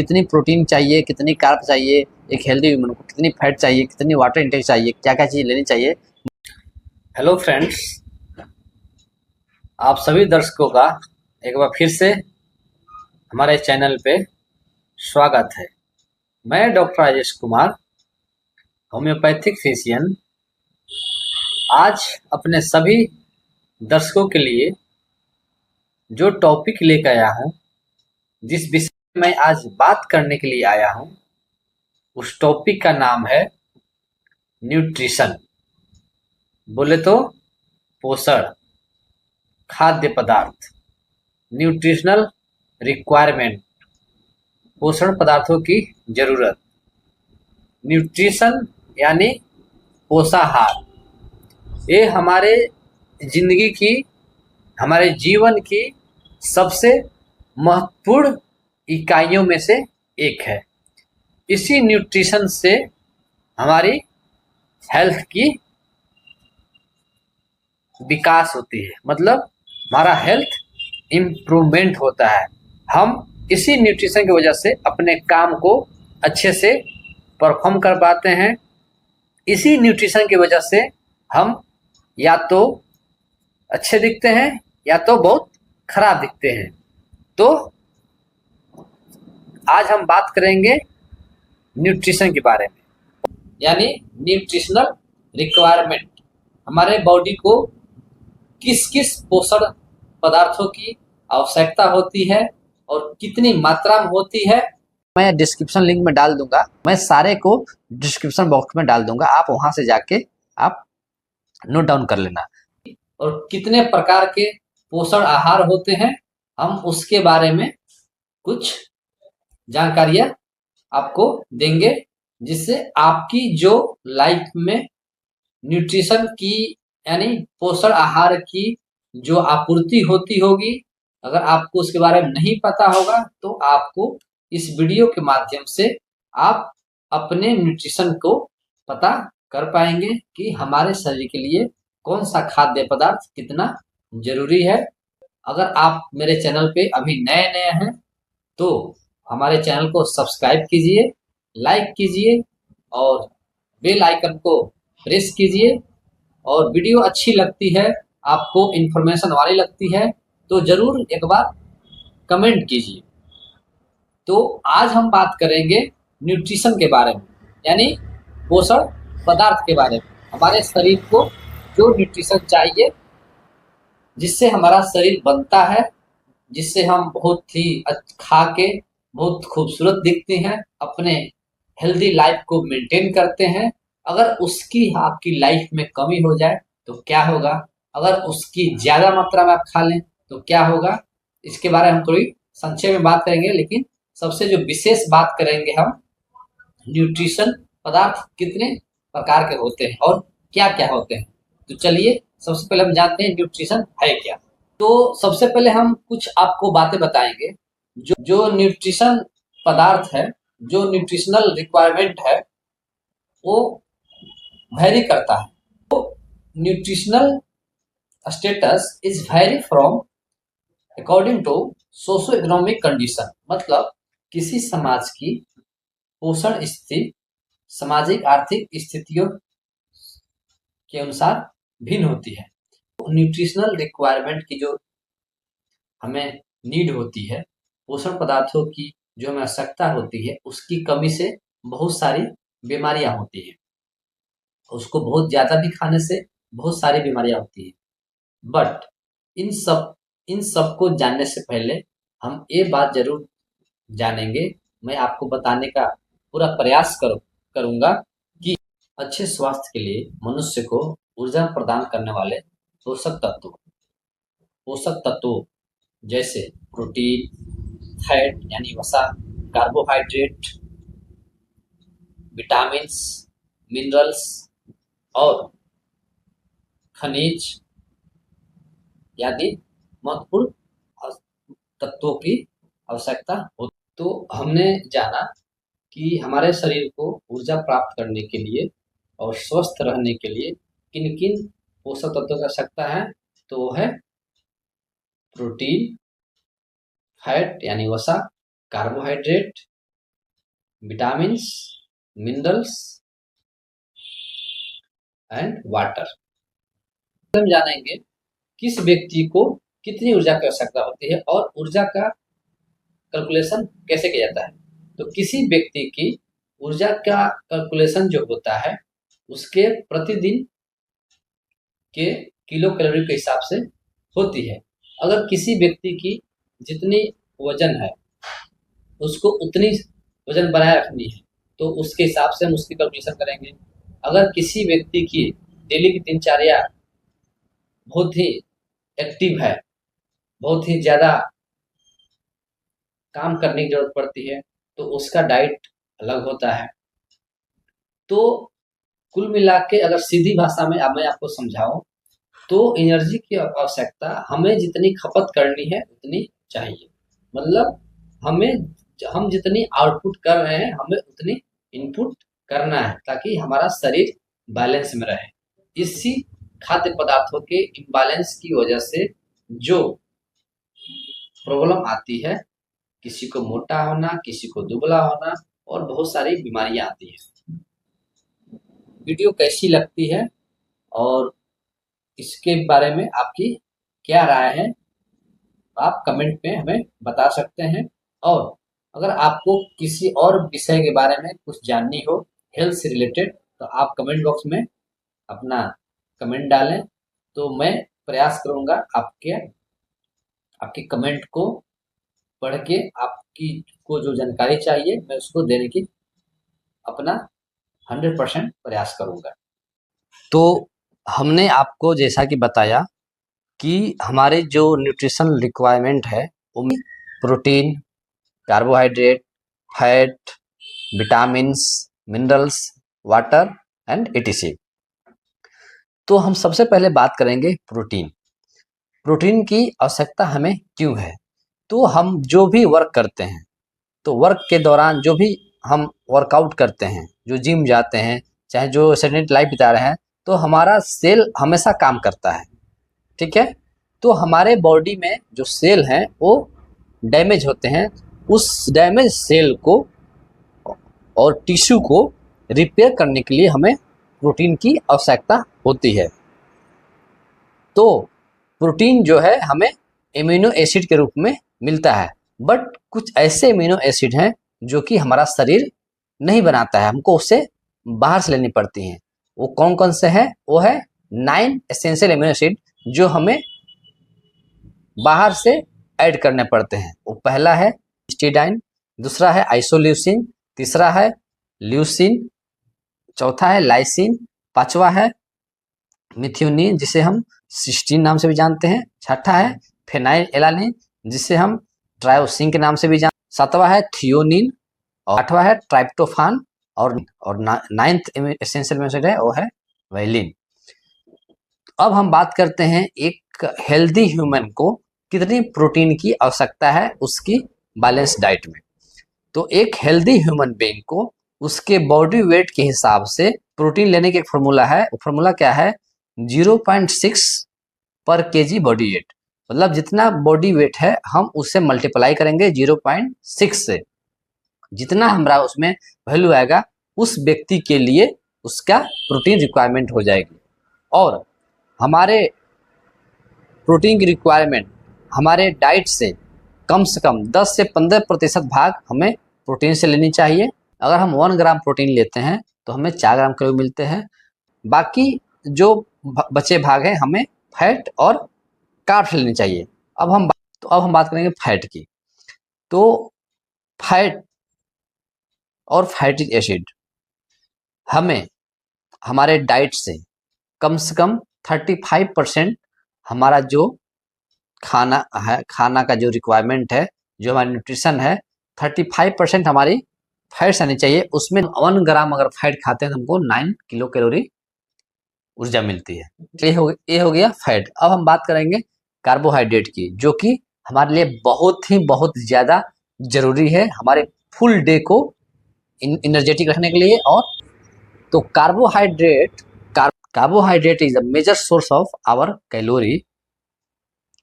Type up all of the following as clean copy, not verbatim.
कितनी प्रोटीन चाहिए, कितनी कार्ब चाहिए एक हेल्दी ह्यूमन को, कितनी फैट चाहिए, कितनी वाटर इंटेक चाहिए, क्या क्या चीज़ लेनी चाहिए। हेलो फ्रेंड्स, आप सभी दर्शकों का एक बार फिर से हमारे चैनल पे स्वागत है। मैं doctor Rajesh Kumar, homeopathic physician, आज अपने सभी दर्शकों के लिए जो टॉपिक लेकर आया हूँ, जिस विषय में मैं आज बात करने के लिए आया हूँ, उस टॉपिक का नाम है न्यूट्रिशन। बोले तो पोषण, खाद्य पदार्थ, न्यूट्रिशनल रिक्वायरमेंट, पोषण पदार्थों की जरूरत। न्यूट्रिशन यानी पोषाहार, ये हमारे जिंदगी की, हमारे जीवन की सबसे महत्वपूर्ण इकाइयों में से एक है। इसी न्यूट्रिशन से हमारी हेल्थ की विकास होती है, मतलब हमारा हेल्थ इम्प्रूवमेंट होता है। हम इसी न्यूट्रिशन की वजह से अपने काम को अच्छे से परफॉर्म कर पाते हैं। इसी न्यूट्रिशन की वजह से हम या तो अच्छे दिखते हैं या तो बहुत खराब दिखते हैं। तो आज हम बात करेंगे न्यूट्रिशन के बारे में, यानी न्यूट्रिशनल रिक्वायरमेंट, हमारे बॉडी को किस किस पोषण पदार्थों की आवश्यकता होती है और कितनी मात्रा में होती है। मैं डिस्क्रिप्शन लिंक में डाल दूंगा, मैं सारे को डिस्क्रिप्शन बॉक्स में डाल दूंगा, आप वहां से जाके आप नोट डाउन कर लेना। और कितने प्रकार के पोषण आहार होते हैं, हम उसके बारे में कुछ जानकारियां आपको देंगे, जिससे आपकी जो लाइफ में न्यूट्रिशन की यानी पोषण आहार की जो आपूर्ति होती होगी, अगर आपको उसके बारे में नहीं पता होगा तो आपको इस वीडियो के माध्यम से आप अपने न्यूट्रिशन को पता कर पाएंगे कि हमारे शरीर के लिए कौन सा खाद्य पदार्थ कितना जरूरी है। अगर आप मेरे चैनल पे अभी नए नए हैं तो हमारे चैनल को सब्सक्राइब कीजिए, लाइक कीजिए और बेल आइकन को प्रेस कीजिए। और वीडियो अच्छी लगती है, आपको इन्फॉर्मेशन वाली लगती है तो ज़रूर एक बार कमेंट कीजिए। तो आज हम बात करेंगे न्यूट्रिशन के बारे में, यानी पोषण पदार्थ के बारे में। हमारे शरीर को जो न्यूट्रिशन चाहिए, जिससे हमारा शरीर बनता है, जिससे हम बहुत ही खा के बहुत खूबसूरत दिखते हैं, अपने हेल्दी लाइफ को मेंटेन करते हैं। अगर उसकी आपकी लाइफ में कमी हो जाए तो क्या होगा, अगर उसकी ज़्यादा मात्रा में आप खा लें तो क्या होगा, इसके बारे में हम थोड़ी संक्षेप में बात करेंगे। लेकिन सबसे जो विशेष बात करेंगे हम, न्यूट्रिशन पदार्थ कितने प्रकार के होते हैं और क्या क्या होते हैं। तो चलिए सबसे पहले हम जानते हैं न्यूट्रिशन है क्या। तो सबसे पहले हम कुछ आपको बातें बताएंगे। जो न्यूट्रिशन पदार्थ है, जो न्यूट्रिशनल रिक्वायरमेंट है, वो वेरी करता है। तो nutritional status is vary from according to socio economic condition, मतलब किसी समाज की पोषण स्थिति सामाजिक आर्थिक स्थितियों के अनुसार भिन्न होती है। तो न्यूट्रिशनल रिक्वायरमेंट की जो हमें नीड होती है, पोषण पदार्थों की जो हमें आवश्यकता होती है, उसकी कमी से बहुत सारी बीमारियां होती हैं। उसको बहुत ज़्यादा भी खाने से बहुत सारी बीमारियां होती हैं। बट इन सब को जानने से पहले हम ये बात जरूर जानेंगे, मैं आपको बताने का पूरा प्रयास करूंगा कि अच्छे स्वास्थ्य के लिए मनुष्य को ऊर्जा प्रदान करने वाले पोषक तत्वों जैसे प्रोटीन, फैट यानी वसा, कार्बोहाइड्रेट, विटामिन्स, मिनरल्स और खनिज आदि महत्वपूर्ण तत्वों की आवश्यकता होती। तो हमने जाना कि हमारे शरीर को ऊर्जा प्राप्त करने के लिए और स्वस्थ रहने के लिए किन किन पोषक तत्वों की आवश्यकता है। तो वो है प्रोटीन, फैट यानी वसा, carbohydrate, vitamins, minerals and water. हम जानेंगे किस व्यक्ति को कितनी ऊर्जा की आवश्यकता होती है और ऊर्जा का कैलकुलेशन कैसे किया जाता है। तो किसी व्यक्ति की ऊर्जा का कैलकुलेशन जो होता है उसके प्रतिदिन के किलो कैलोरी के हिसाब से होती है। अगर किसी व्यक्ति की जितनी वजन है उसको उतनी वजन बनाए रखनी है तो उसके हिसाब से हम उसकी कैलकुलेशन करेंगे। अगर किसी व्यक्ति की डेली की दिनचर्या बहुत ही एक्टिव है, बहुत ही ज़्यादा काम करने की जरूरत पड़ती है तो उसका डाइट अलग होता है। तो कुल मिला के अगर सीधी भाषा में अब मैं आपको समझाऊं तो एनर्जी की आवश्यकता हमें जितनी खपत करनी है उतनी चाहिए। मतलब हम जितनी आउटपुट कर रहे हैं हमें उतनी इनपुट करना है ताकि हमारा शरीर बैलेंस में रहे। इसी खाद्य पदार्थों के इम्बैलेंस की वजह से जो प्रॉब्लम आती है, किसी को मोटा होना, किसी को दुबला होना और बहुत सारी बीमारियां आती है। वीडियो कैसी लगती है और इसके बारे में आपकी क्या राय है आप कमेंट में हमें बता सकते हैं। और अगर आपको किसी और विषय के बारे में कुछ जाननी हो हेल्थ से रिलेटेड तो आप कमेंट बॉक्स में अपना कमेंट डालें तो मैं प्रयास करूंगा आपके कमेंट को पढ़ के आपकी को जो जानकारी चाहिए मैं उसको देने की अपना 100% प्रयास करूंगा। तो हमने आपको जैसा कि बताया कि हमारे जो न्यूट्रिशन रिक्वायरमेंट है वो protein, carbohydrate, fat, vitamins, minerals, water and etc. तो हम सबसे पहले बात करेंगे प्रोटीन। प्रोटीन की आवश्यकता हमें क्यों है। तो हम जो भी वर्क करते हैं तो वर्क के दौरान जो भी हम वर्कआउट करते हैं, जो जिम जाते हैं, चाहे जो सेडेंटरी लाइफ बिता रहे हैं तो हमारा सेल हमेशा काम करता है, ठीक है। तो हमारे बॉडी में जो सेल हैं वो डैमेज होते हैं। उस डैमेज सेल को और टिश्यू को रिपेयर करने के लिए हमें प्रोटीन की आवश्यकता होती है। तो प्रोटीन जो है हमें एमिनो एसिड के रूप में मिलता है, बट कुछ ऐसे एमिनो एसिड हैं जो कि हमारा शरीर नहीं बनाता है, हमको उससे बाहर से लेनी पड़ती हैं। वो कौन कौन से हैं? वो है 9 एसेंशियल एमिनो एसिड जो हमें बाहर से ऐड करने पड़ते हैं। वो पहला है हिस्टिडाइन, दूसरा है आइसोल्यूसिन, तीसरा है ल्यूसिन, चौथा है लाइसिन, पांचवा है मिथ्योनिन जिसे हम सिस्टीन नाम से भी जानते हैं, छठा है फेनाइल एलानिन जिसे हम ट्रायोसिन के नाम से भी जानते हैं, सातवां है थियोनिन और आठवां है ट्राइप्टोफान और नाइन्थ एसेंशियल एमिनो एसिड है वो है वैलिन। अब हम बात करते हैं एक हेल्दी ह्यूमन को कितनी प्रोटीन की आवश्यकता है उसकी बैलेंस डाइट में। तो एक हेल्दी ह्यूमन बीइंग को उसके बॉडी वेट के हिसाब से प्रोटीन लेने की एक फार्मूला है। वो फार्मूला क्या है? 0.6 पर केजी बॉडी वेट। मतलब जितना बॉडी वेट है हम उससे मल्टीप्लाई करेंगे 0.6 से, जितना हमारा उसमें वैल्यू आएगा उस व्यक्ति के लिए उसका प्रोटीन रिक्वायरमेंट हो जाएगी। और हमारे प्रोटीन की रिक्वायरमेंट हमारे डाइट से कम 10 से 15% भाग हमें प्रोटीन से लेनी चाहिए। अगर हम 1 ग्राम प्रोटीन लेते हैं तो हमें 4 ग्राम कैलोरी मिलते हैं। बाकी जो बचे भाग हैं हमें फैट और कार्ब से लेनी चाहिए। अब हम बात करेंगे फैट की। तो फैट और फैटिक एसिड हमें हमारे डाइट से कम 35% हमारा जो खाना है, खाना का जो रिक्वायरमेंट है, जो हमारा न्यूट्रिशन है, 35% हमारी फैट्स आनी चाहिए। उसमें 1 ग्राम अगर फैट खाते हैं तो हमको 9 किलो कैलोरी ऊर्जा मिलती है। ये हो गया फैट। अब हम बात करेंगे कार्बोहाइड्रेट की, जो कि हमारे लिए बहुत ज़्यादा जरूरी है हमारे फुल डे को एनर्जेटिक रखने के लिए। और तो carbohydrate is a major source of our calorie.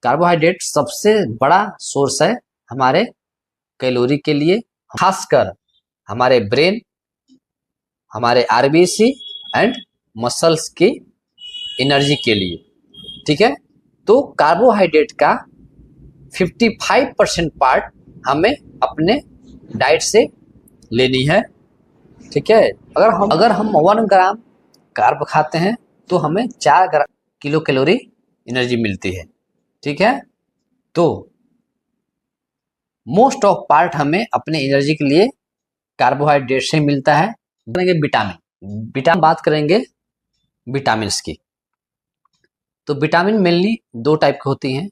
Carbohydrate सबसे बड़ा सोर्स है हमारे कैलोरी के लिए। खासकर हमारे ब्रेन, हमारे आरबीसी एंड मसल्स की एनर्जी के लिए। ठीक है, तो कार्बोहाइड्रेट का 55% पार्ट हमें अपने डाइट से लेनी है। ठीक है, अगर हम 1 ग्राम कार्ब खाते हैं तो हमें 4 किलो कैलोरी एनर्जी मिलती है। ठीक है, तो मोस्ट ऑफ पार्ट हमें अपने एनर्जी के लिए कार्बोहाइड्रेट से मिलता है। विटामिन बात करेंगे विटामिन की। तो विटामिन मेनली 2 टाइप की होती हैं,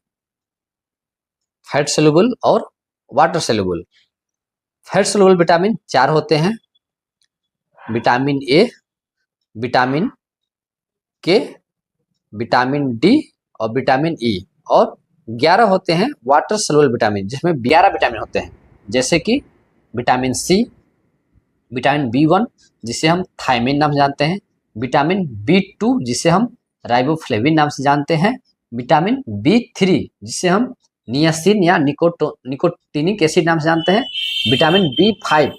फैट सोल्यूबल और water soluble. Fat soluble vitamin 4 होते हैं, विटामिन ए, विटामिन के, विटामिन डी और विटामिन ई। और 11 होते हैं वाटर सोल्यूबल विटामिन, जिसमें 11 विटामिन होते हैं, जैसे कि विटामिन सी, विटामिन B1 जिसे हम थायमिन नाम से जानते हैं, विटामिन B2 जिसे हम राइबोफ्लेविन नाम से जानते हैं, विटामिन B3 जिसे हम नियासिन या निकोटिनिक एसिड नाम से जानते हैं, विटामिन B5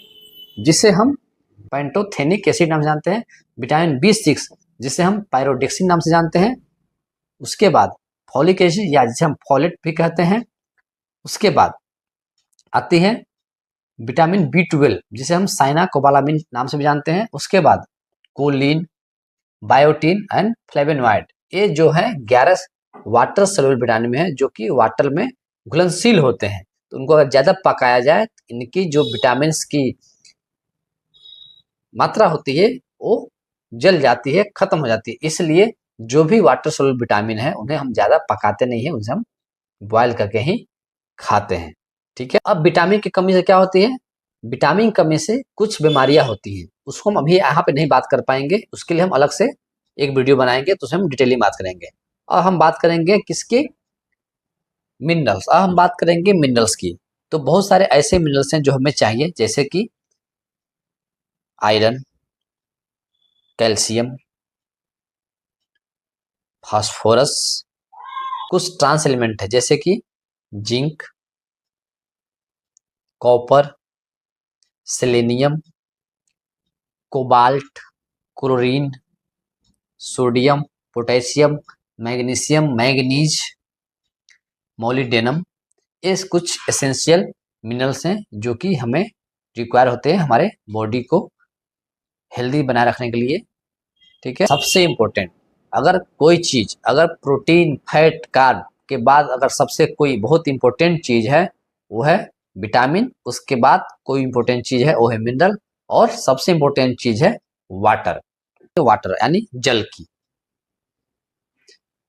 जिसे हम पैंटोथेनिक एसिड नाम से जानते हैं, विटामिन B6 जिसे हम पायरोडेक्सिन नाम से जानते हैं। उसके बाद फॉलिक एसिड या जिसे हम फॉलेट भी कहते हैं। उसके बाद आती है विटामिन B12 जिसे हम साइनाकोबालामिन नाम से भी जानते हैं। उसके बाद कोलिन, बायोटिन एंड फ्लेवोनॉइड। ये जो है 11 वाटर सोल्यूबल विटामिन में है, जो कि वाटर में घुलनशील होते हैं। तो उनको अगर ज़्यादा पकाया जाए तो इनकी जो विटामिन की मात्रा होती है वो जल जाती है, खत्म हो जाती है। इसलिए जो भी वाटर सोल्यूबल विटामिन है उन्हें हम ज़्यादा पकाते नहीं है, उसे हम बॉयल करके ही खाते हैं। ठीक है, अब विटामिन की कमी से क्या होती है? विटामिन कमी से कुछ बीमारियां होती हैं, उसको हम अभी यहाँ पे नहीं बात कर पाएंगे, उसके लिए हम अलग से एक वीडियो बनाएंगे तो उसमें हम डिटेलिंग बात करेंगे। और हम बात करेंगे किसकी? मिनरल्स। अब हम बात करेंगे मिनरल्स की। तो बहुत सारे ऐसे मिनरल्स हैं जो हमें चाहिए, जैसे कि आयरन, कैल्शियम, फास्फोरस। कुछ ट्रांस एलिमेंट है जैसे कि zinc, copper, selenium, cobalt, chlorine, sodium, potassium, magnesium, manganese, molybdenum. ये कुछ एसेंशियल मिनरल्स हैं जो कि हमें रिक्वायर होते हैं हमारे बॉडी को हेल्दी बनाए रखने के लिए। ठीक है, सबसे इम्पोर्टेंट अगर कोई चीज़, अगर प्रोटीन, फैट, कार्ब के बाद अगर सबसे कोई बहुत इंपॉर्टेंट चीज़ है वो है विटामिन। उसके बाद कोई इंपॉर्टेंट चीज़ है वो है मिनरल, और सबसे इंपॉर्टेंट चीज़ है वाटर। वाटर यानी जल की।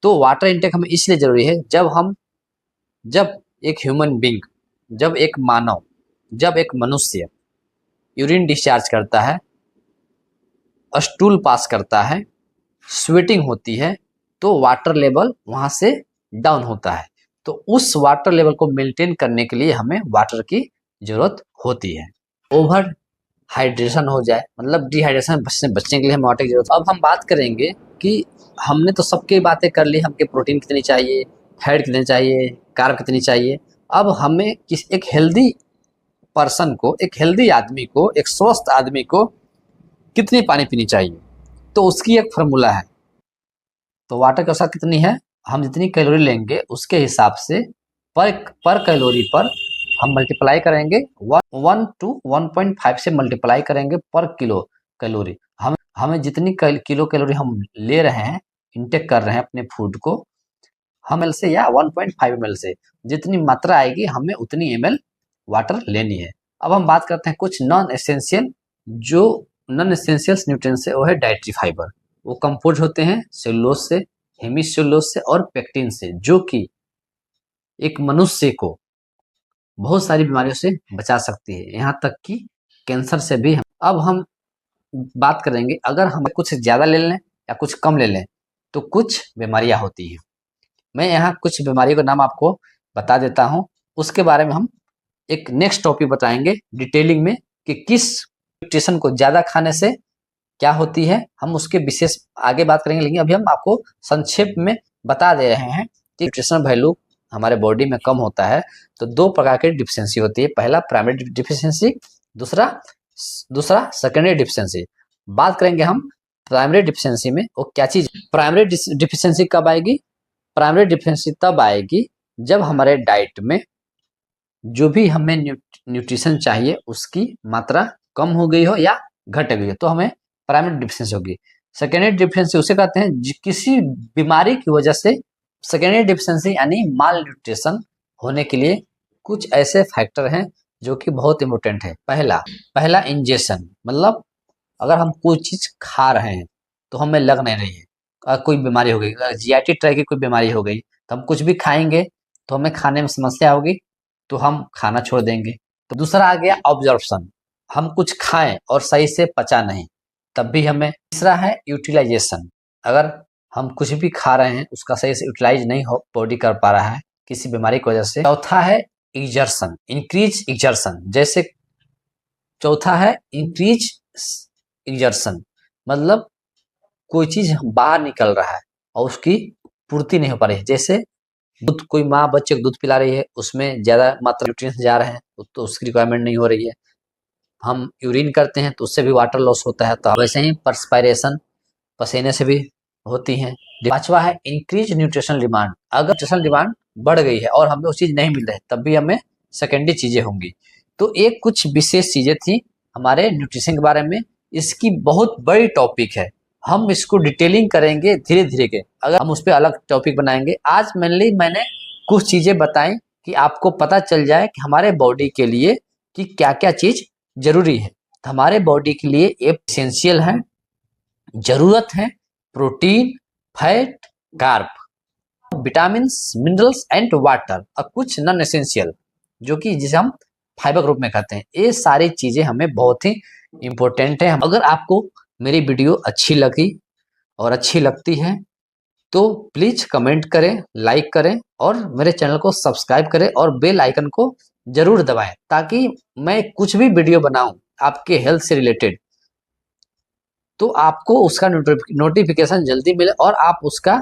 तो वाटर इंटेक हमें इसलिए जरूरी है, जब एक ह्यूमन बींग, जब एक मानव, जब एक मनुष्य यूरिन डिस्चार्ज करता है, स्टूल पास करता है, स्वेटिंग होती है, तो वाटर लेवल वहाँ से डाउन होता है। तो उस वाटर लेवल को मेंटेन करने के लिए हमें वाटर की जरूरत होती है। ओवर हाइड्रेशन हो जाए, मतलब डिहाइड्रेशन से बचने के लिए हमें वाटर की जरूरत। अब हम बात करेंगे कि हमने तो सबकी बातें कर ली, हमके प्रोटीन कितनी चाहिए, फैट कितनी चाहिए, कार्ब कितनी चाहिए। अब हमें एक हेल्दी पर्सन को, एक हेल्दी आदमी को, एक स्वस्थ आदमी को कितनी पानी पीनी चाहिए, तो उसकी एक फार्मूला है। तो वाटर के साथ कितनी है, हम जितनी कैलोरी लेंगे उसके हिसाब से पर कैलोरी पर हम मल्टीप्लाई करेंगे 1 to 1.5 से मल्टीप्लाई करेंगे पर किलो कैलोरी। हमें जितनी किलो कैलोरी हम ले रहे हैं, इंटेक कर रहे हैं अपने फूड को, हम एल से या 1.5 ml से जितनी मात्रा आएगी हमें उतनी ml वाटर लेनी है। अब हम बात करते हैं कुछ नॉन एसेंशियल, जो नॉन एसेंशियल न्यूट्रिएंट्स है वो है डाइटरी फाइबर। वो कंपोज होते हैं सेलुलोज से, हेमिसेलुलोज से और पेक्टिन से, जो कि एक मनुष्य को बहुत सारी बीमारियों से बचा सकती है, यहाँ तक कि कैंसर से भी। अब हम बात करेंगे अगर हम कुछ ज़्यादा ले लें या कुछ कम ले लें तो कुछ बीमारियां होती हैं। मैं यहाँ कुछ बीमारियों का नाम आपको बता देता हूँ, उसके बारे में हम एक नेक्स्ट टॉपिक बताएंगे डिटेलिंग में कि किस न्यूट्रिशन को ज़्यादा खाने से क्या होती है, हम उसके विशेष आगे बात करेंगे। लेकिन अभी हम आपको संक्षेप में बता दे रहे हैं कि न्यूट्रिशनल वैल्यू हमारे बॉडी में कम होता है तो 2 प्रकार की डिफिशियंसी होती है। पहला प्राइमरी डिफिशियंसी, दूसरा दूसरा सेकेंडरी डिफिशियंसी। बात करेंगे हम प्राइमरी डिफिशियंसी में, वो क्या चीज। प्राइमरी डिफिशियंसी कब आएगी? प्राइमरी डिफिशियंसी तब आएगी जब हमारे डाइट में जो भी हमें न्यूट्रिशन चाहिए उसकी मात्रा कम हो गई हो या घट गई हो, तो हमें प्राइमरी डिफिशियंसी होगी। सेकेंडरी डिफिशियंसी उसे कहते हैं किसी बीमारी की वजह से सेकेंडरी डिफिशियंसी यानी माल न्यूट्रिशन होने के लिए कुछ ऐसे फैक्टर हैं जो कि बहुत इंपॉर्टेंट है। पहला इंजेक्शन, मतलब अगर हम कोई चीज खा रहे हैं तो हमें लग नहीं रही है, कोई बीमारी हो गई, जीआईटी ट्राई की कोई बीमारी हो गई, तो हम कुछ भी खाएंगे तो हमें खाने में समस्या होगी, तो हम खाना छोड़ देंगे। तो दूसरा आ गया ऑब्जर्प्शन, हम कुछ खाएं और सही से पचा नहीं तब भी हमें। तीसरा है यूटिलाइजेशन, अगर हम कुछ भी खा रहे हैं उसका सही से यूटिलाइज नहीं हो बॉडी कर पा रहा है किसी बीमारी की वजह से। चौथा है एक्सर्शन, इंक्रीज एक्सर्शन, जैसे चौथा है इंक्रीज एक्सर्शन, मतलब कोई चीज बाहर निकल रहा है और उसकी पूर्ति नहीं हो पा रही है। जैसे दूध, कोई माँ बच्चे को दूध पिला रही है, उसमें ज्यादा मात्रा न्यूट्रिएंट्स जा रहे हैं तो उसकी रिक्वायरमेंट नहीं हो रही है। हम यूरिन करते हैं तो उससे भी वाटर लॉस होता है, तो वैसे ही परस्पायरेशन, पसीने से भी होती हैं। पांचवा है इंक्रीज न्यूट्रिशन डिमांड, अगर न्यूट्रिशन डिमांड बढ़ गई है और हमें वो चीज नहीं मिल रही है तब भी हमें सेकेंडरी चीजें होंगी। तो एक कुछ विशेष चीजें थी हमारे न्यूट्रिशन के बारे में, इसकी बहुत बड़ी टॉपिक है, हम इसको डिटेलिंग करेंगे धीरे धीरे के, अगर हम उस पर अलग टॉपिक बनाएंगे। आज मेनली मैंने कुछ चीजें बताई कि आपको पता चल जाए कि हमारे बॉडी के लिए कि क्या क्या चीज जरूरी है। तो हमारे बॉडी के लिए एसेंशियल है, जरूरत है protein, fat, carb, vitamin, minerals and water, और कुछ नॉन एसेंशियल जो कि जिसे हम फाइबर ग्रुप में कहते हैं। ये सारी चीजें हमें बहुत ही इंपॉर्टेंट है। अगर आपको मेरी वीडियो अच्छी लगी और अच्छी लगती है तो प्लीज कमेंट करें, लाइक करें और मेरे चैनल को सब्सक्राइब करें और बेल आइकन को जरूर दबाएं ताकि मैं कुछ भी वीडियो बनाऊं आपके हेल्थ से रिलेटेड तो आपको उसका नोटिफिकेशन जल्दी मिले और आप उसका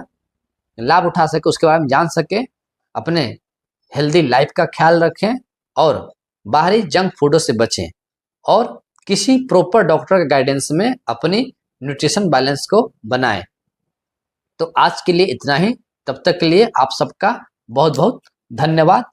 लाभ उठा सके, उसके बारे में जान सके, अपने हेल्दी लाइफ का ख्याल रखें और बाहरी जंक फूडों से बचें और किसी प्रॉपर डॉक्टर के गाइडेंस में अपनी न्यूट्रिशन बैलेंस को बनाएं। तो आज के लिए इतना ही, तब तक के लिए आप सबका बहुत बहुत धन्यवाद।